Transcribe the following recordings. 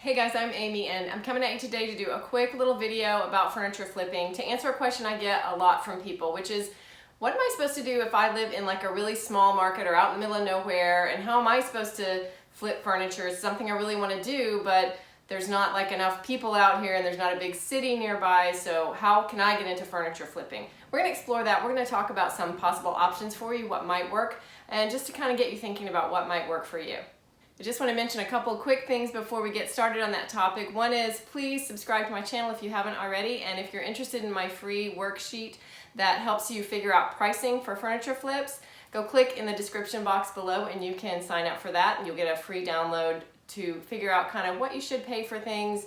Hey guys, I'm Amy and I'm coming at you today to do a quick little video about furniture flipping to answer a question I get a lot from people, which is, what am I supposed to do if I live in like a really small market or out in the middle of nowhere, and how am I supposed to flip furniture? It's something I really want to do, but there's not like enough people out here and there's not a big city nearby, so how can I get into furniture flipping? We're going to explore that. We're going to talk about some possible options for you, what might work, and just to kind of get you thinking about what might work for you. I just want to mention a couple quick things before we get started on that topic. One is, please subscribe to my channel if you haven't already, and if you're interested in my free worksheet that helps you figure out pricing for furniture flips, go click in the description box below and you can sign up for that, and you'll get a free download to figure out kind of what you should pay for things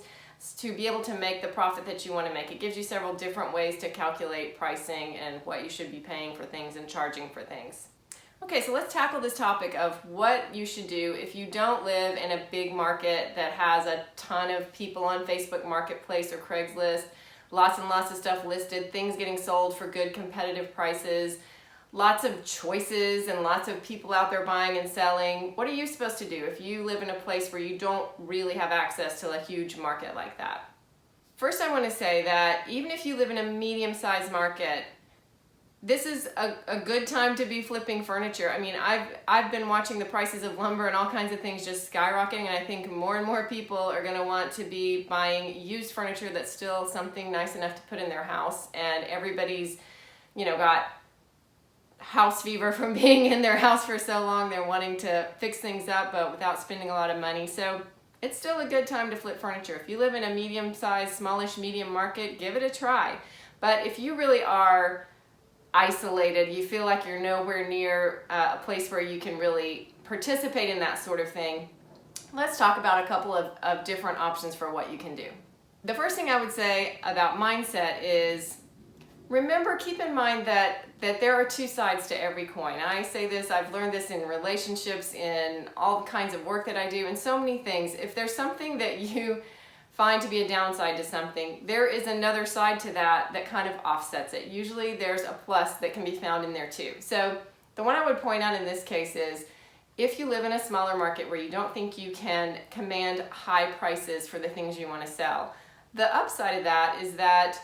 to be able to make the profit that you want to make. It gives you several different ways to calculate pricing and what you should be paying for things and charging for things. Okay, so let's tackle this topic of what you should do if you don't live in a big market that has a ton of people on Facebook Marketplace or Craigslist, lots and lots of stuff listed, things getting sold for good competitive prices, lots of choices and lots of people out there buying and selling. What are you supposed to do if you live in a place where you don't really have access to a huge market like that? First, I want to say that even if you live in a medium-sized market, this is a good time to be flipping furniture. I mean, I've been watching the prices of lumber and all kinds of things just skyrocketing, and I think more and more people are going to want to be buying used furniture that's still something nice enough to put in their house. And everybody's, got house fever from being in their house for so long. They're wanting to fix things up, but without spending a lot of money. So it's still a good time to flip furniture. If you live in a medium-sized, smallish, medium market, give it a try. But if you really are isolated, you feel like you're nowhere near a place where you can really participate in that sort of thing, let's talk about a couple of different options for what you can do. The first thing I would say about mindset is, keep in mind that there are two sides to every coin. And I say this, I've learned this in relationships, in all kinds of work that I do, and so many things. If there's something that you find to be a downside to something, there is another side to that kind of offsets it. Usually there's a plus that can be found in there too. So the one I would point out in this case is, if you live in a smaller market where you don't think you can command high prices for the things you want to sell, the upside of that is that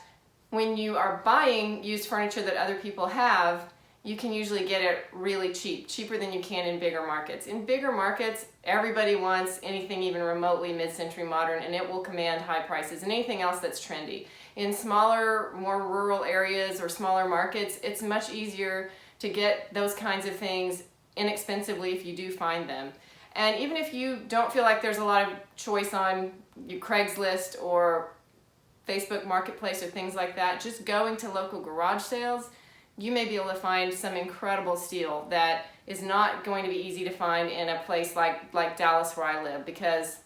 when you are buying used furniture that other people have, you can usually get it really cheap, cheaper than you can in bigger markets. In bigger markets, everybody wants anything even remotely mid-century modern, and it will command high prices, and anything else that's trendy. In smaller, more rural areas or smaller markets, it's much easier to get those kinds of things inexpensively if you do find them. And even if you don't feel like there's a lot of choice on Craigslist or Facebook Marketplace or things like that, just going to local garage sales, you may be able to find some incredible steel that is not going to be easy to find in a place like Dallas where I live, because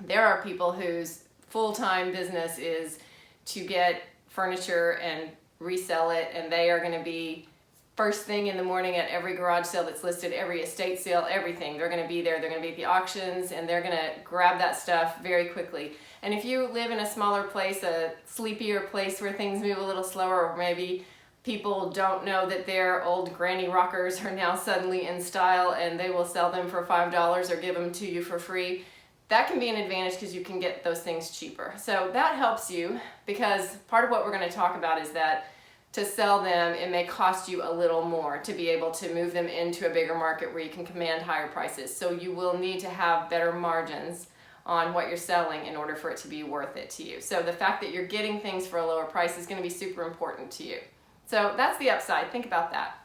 there are people whose full-time business is to get furniture and resell it, and they are going to be first thing in the morning at every garage sale that's listed, every estate sale, everything. They're going to be there, they're going to be at the auctions, and they're going to grab that stuff very quickly. And if you live in a smaller place, a sleepier place where things move a little slower, or maybe people don't know that their old granny rockers are now suddenly in style and they will sell them for $5 or give them to you for free, that can be an advantage because you can get those things cheaper. So that helps you, because part of what we're going to talk about is that to sell them, it may cost you a little more to be able to move them into a bigger market where you can command higher prices. So you will need to have better margins on what you're selling in order for it to be worth it to you. So the fact that you're getting things for a lower price is going to be super important to you. So that's the upside. Think about that.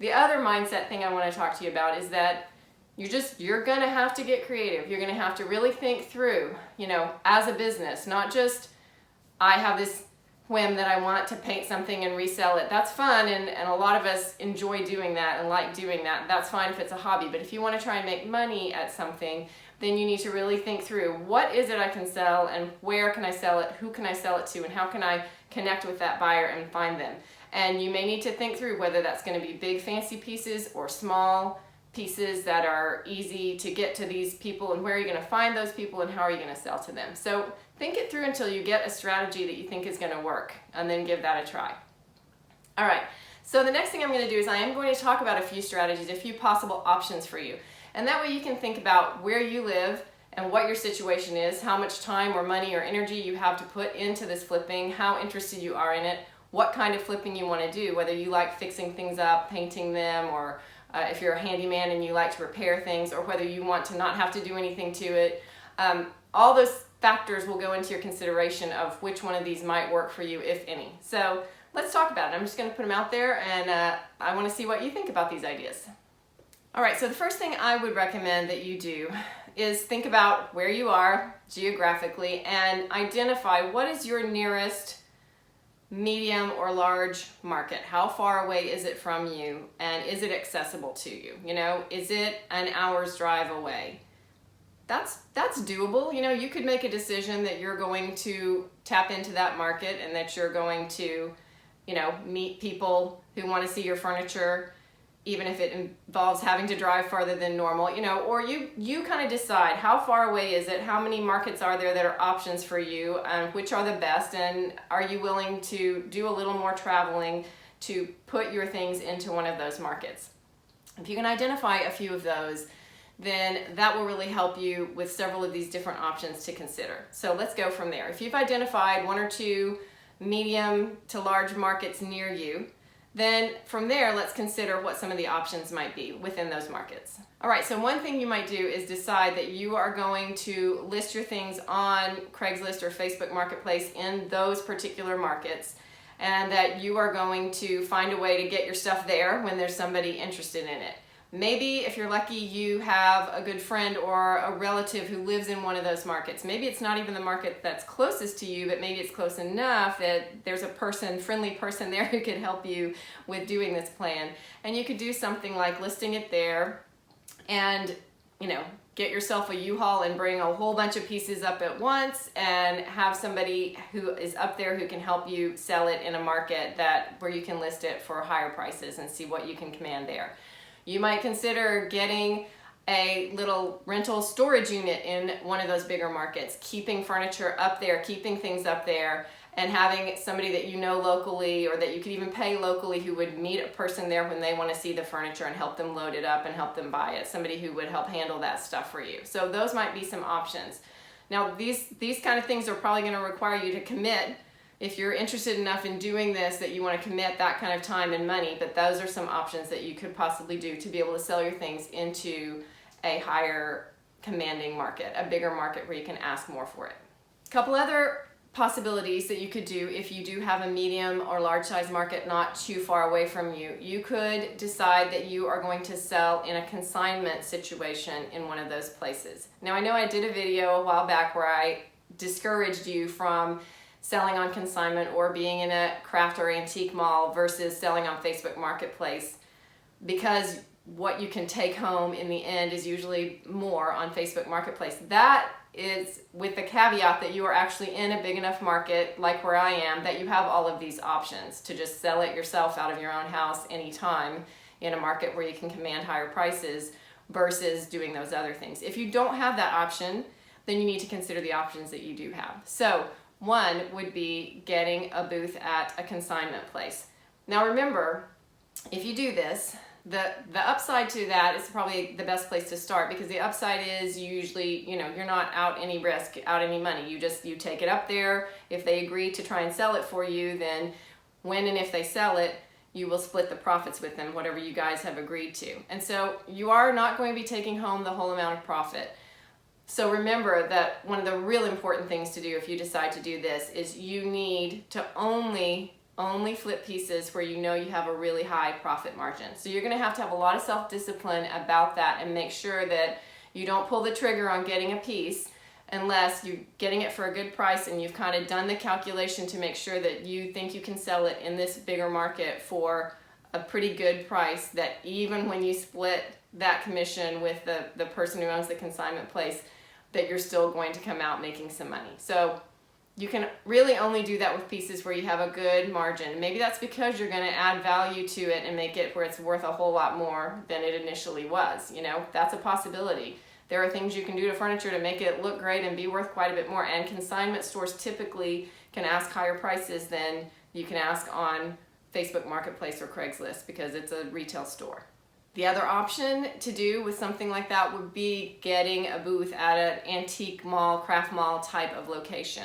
The other mindset thing I want to talk to you about is that you're going to have to get creative. You're going to have to really think through, as a business, not just, I have this whim that I want to paint something and resell it. That's fun, and a lot of us enjoy doing that and like doing that. That's fine if it's a hobby, but if you want to try and make money at something, then you need to really think through, what is it I can sell, and where can I sell it, who can I sell it to, and how can I connect with that buyer and find them. And you may need to think through whether that's going to be big fancy pieces or small pieces that are easy to get to these people, and where are you going to find those people, and how are you going to sell to them. So think it through until you get a strategy that you think is going to work, and then give that a try. All right, so the next thing I'm going to do is I am going to talk about a few strategies, a few possible options for you. And that way you can think about where you live and what your situation is, how much time or money or energy you have to put into this flipping, how interested you are in it, what kind of flipping you want to do, whether you like fixing things up, painting them, or if you're a handyman and you like to repair things, or whether you want to not have to do anything to it. All those factors will go into your consideration of which one of these might work for you, if any. So let's talk about it. I'm just going to put them out there, and I want to see what you think about these ideas. All right, so the first thing I would recommend that you do is think about where you are geographically and identify what is your nearest medium or large market. How far away is it from you, and is it accessible to you? You know, is it an hour's drive away? That's doable. You know, you could make a decision that you're going to tap into that market and that you're going to, you know, meet people who want to see your furniture, even if it involves having to drive farther than normal, you know, or you kind of decide how far away is it, how many markets are there that are options for you, and which are the best, and are you willing to do a little more traveling to put your things into one of those markets. If you can identify a few of those, then that will really help you with several of these different options to consider. So let's go from there. If you've identified one or two medium to large markets near you, then from there, let's consider what some of the options might be within those markets. All right, so one thing you might do is decide that you are going to list your things on Craigslist or Facebook Marketplace in those particular markets, and that you are going to find a way to get your stuff there when there's somebody interested in it. Maybe if you're lucky, you have a good friend or a relative who lives in one of those markets. Maybe it's not even the market that's closest to you, but maybe it's close enough that there's a friendly person there who could help you with doing this plan. And you could do something like listing it there and, you know, get yourself a U-Haul and bring a whole bunch of pieces up at once, and have somebody who is up there who can help you sell it in a market where you can list it for higher prices and see what you can command there. You might consider getting a little rental storage unit in one of those bigger markets, keeping furniture up there, keeping things up there, and having somebody that you know locally, or that you could even pay locally, who would meet a person there when they want to see the furniture and help them load it up and help them buy it. Somebody who would help handle that stuff for you. So those might be some options. Now these kind of things are probably going to require you to commit, if you're interested enough in doing this that you want to commit that kind of time and money, but those are some options that you could possibly do to be able to sell your things into a higher commanding market, a bigger market where you can ask more for it. A couple other possibilities that you could do if you do have a medium or large size market not too far away from you. You could decide that you are going to sell in a consignment situation in one of those places. Now I know I did a video a while back where I discouraged you from selling on consignment or being in a craft or antique mall versus selling on Facebook Marketplace, because what you can take home in the end is usually more on Facebook Marketplace. That is with the caveat that you are actually in a big enough market like where I am, that you have all of these options to just sell it yourself out of your own house anytime in a market where you can command higher prices versus doing those other things. If you don't have that option, then you need to consider the options that you do have. So one would be getting a booth at a consignment place. Now remember, if you do this, the upside to that is probably the best place to start, because the upside is usually, you know, you're not out any risk, out any money. You take it up there. If they agree to try and sell it for you, then when and if they sell it, you will split the profits with them, whatever you guys have agreed to. And so you are not going to be taking home the whole amount of profit. So remember that one of the real important things to do if you decide to do this is you need to only flip pieces where you know you have a really high profit margin. So you're going to have a lot of self-discipline about that, and make sure that you don't pull the trigger on getting a piece unless you're getting it for a good price and you've kind of done the calculation to make sure that you think you can sell it in this bigger market for a pretty good price, that even when you split that commission with the person who owns the consignment place, that you're still going to come out making some money. So you can really only do that with pieces where you have a good margin. Maybe that's because you're going to add value to it and make it where it's worth a whole lot more than it initially was. You know, that's a possibility. There are things you can do to furniture to make it look great and be worth quite a bit more. And consignment stores typically can ask higher prices than you can ask on Facebook Marketplace or Craigslist, because it's a retail store. If The other option to do with something like that would be getting a booth at an antique mall, craft mall type of location.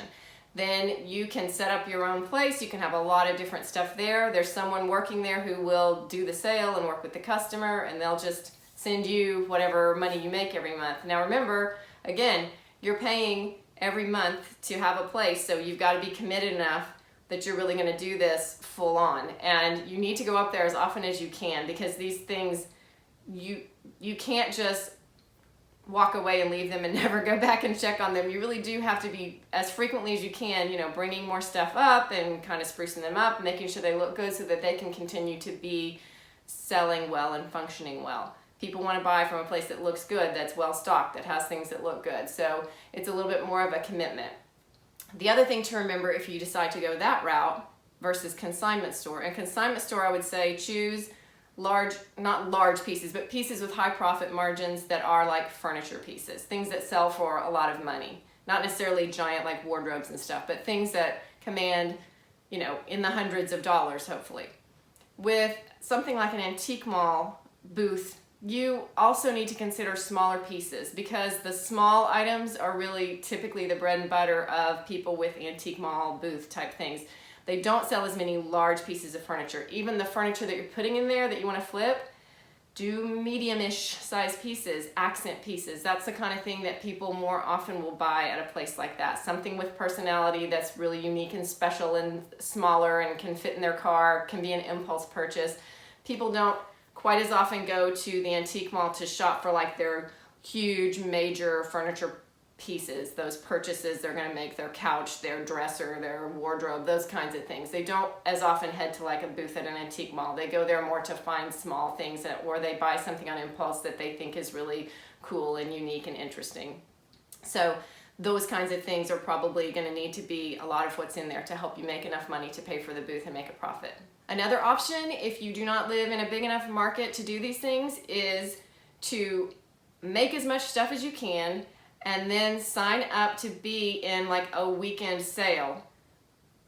Then you can set up your own place. You can have a lot of different stuff there. There's someone working there who will do the sale and work with the customer, and they'll just send you whatever money you make every month. Now remember, again, you're paying every month to have a place, so you've got to be committed enough that you're really going to do this full on. And you need to go up there as often as you can, because these things, you can't just walk away and leave them and never go back and check on them. You really do have to be, as frequently as you can, you know, bringing more stuff up and kind of sprucing them up, making sure they look good so that they can continue to be selling well and functioning well. People want to buy from a place that looks good, that's well stocked, that has things that look good. So it's a little bit more of a commitment. The other thing to remember if you decide to go that route versus consignment store. In consignment store, I would say choose large, not large pieces, but pieces with high profit margins that are like furniture pieces, things that sell for a lot of money. Not necessarily giant like wardrobes and stuff, but things that command, you know, in the hundreds of dollars, hopefully. With something like an antique mall booth, you also need to consider smaller pieces, because the small items are really typically the bread and butter of people with antique mall booth type things. They don't sell as many large pieces of furniture. Even the furniture that you're putting in there that you want to flip, do medium-ish size pieces, accent pieces. That's the kind of thing that people more often will buy at a place like that. Something with personality that's really unique and special and smaller and can fit in their car, can be an impulse purchase. People don't quite as often go to the antique mall to shop for like their huge major furniture pieces, those purchases they're going to make, their couch, their dresser, their wardrobe, those kinds of things. They don't as often head to like a booth at an antique mall. They go there more to find small things that, or they buy something on impulse that they think is really cool and unique and interesting. So those kinds of things are probably going to need to be a lot of what's in there to help you make enough money to pay for the booth and make a profit. Another option, if you do not live in a big enough market to do these things, is to make as much stuff as you can and then sign up to be in like a weekend sale.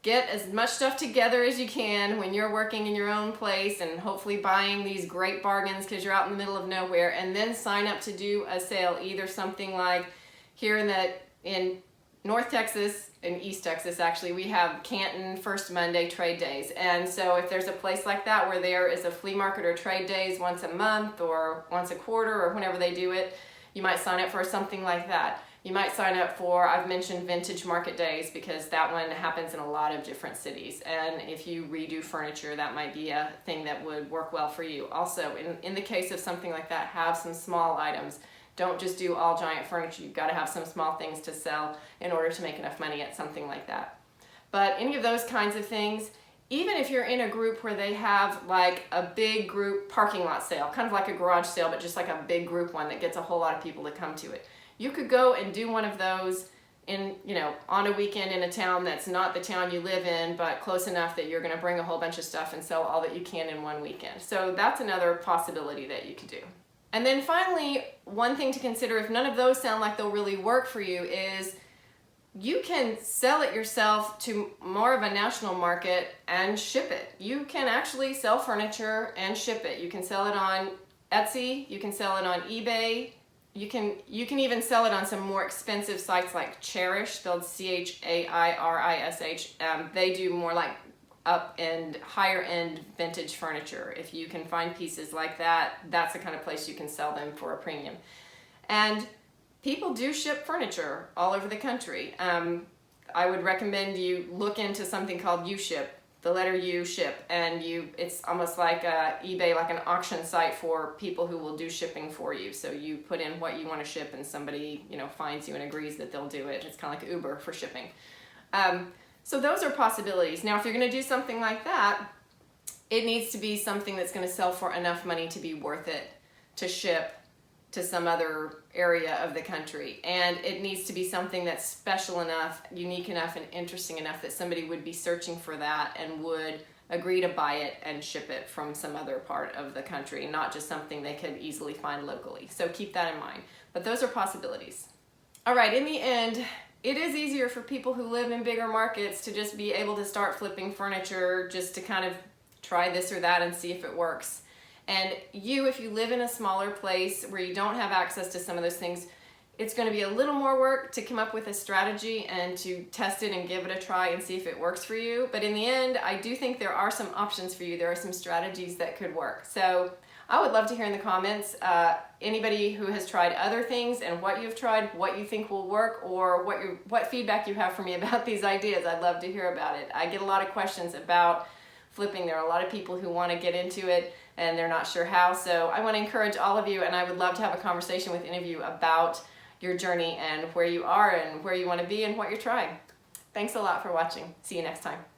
Get as much stuff together as you can when you're working in your own place and hopefully buying these great bargains because you're out in the middle of nowhere, and then sign up to do a sale, either something like here in North Texas and East Texas, actually, we have Canton First Monday trade days. And so if there's a place like that where there is a flea market or trade days once a month or once a quarter or whenever they do it, you might sign up for something like that. You might sign up for, I've mentioned vintage market days because that one happens in a lot of different cities. And if you redo furniture, that might be a thing that would work well for you. Also, in the case of something like that, have some small items. Don't just do all giant furniture. You've got to have some small things to sell in order to make enough money at something like that. But any of those kinds of things, even if you're in a group where they have like a big group parking lot sale, kind of like a garage sale, but just like a big group one that gets a whole lot of people to come to it. You could go and do one of those in, you know, on a weekend in a town that's not the town you live in, but close enough that you're going to bring a whole bunch of stuff and sell all that you can in one weekend. So that's another possibility that you could do. And then finally, one thing to consider, if none of those sound like they'll really work for you, is you can sell it yourself to more of a national market and ship it. You can actually sell furniture and ship it. You can sell it on Etsy, you can sell it on eBay, you can even sell it on some more expensive sites like Cherish, spelled C-H-A-I-R-I-S-H. They do more like up-end, higher-end vintage furniture. If you can find pieces like that, that's the kind of place you can sell them for a premium. And people do ship furniture all over the country. I would recommend you look into something called U-Ship, the letter U, ship, and it's almost like eBay, like an auction site for people who will do shipping for you. So you put in what you want to ship and somebody, you know, finds you and agrees that they'll do it. It's kind of like Uber for shipping. So those are possibilities. Now, if you're going to do something like that, it needs to be something that's going to sell for enough money to be worth it to ship to some other area of the country. And it needs to be something that's special enough, unique enough, and interesting enough that somebody would be searching for that and would agree to buy it and ship it from some other part of the country, not just something they could easily find locally. So keep that in mind. But those are possibilities. All right, in the end, it is easier for people who live in bigger markets to just be able to start flipping furniture just to kind of try this or that and see if it works. And if you live in a smaller place where you don't have access to some of those things, it's going to be a little more work to come up with a strategy and to test it and give it a try and see if it works for you. But in the end, I do think there are some options for you. There are some strategies that could work. So I would love to hear in the comments anybody who has tried other things and what you've tried, what you think will work, or what feedback you have for me about these ideas. I'd love to hear about it. I get a lot of questions about flipping. There are a lot of people who want to get into it and they're not sure how. So I want to encourage all of you, and I would love to have a conversation with any of you about your journey and where you are and where you want to be and what you're trying. Thanks a lot for watching. See you next time.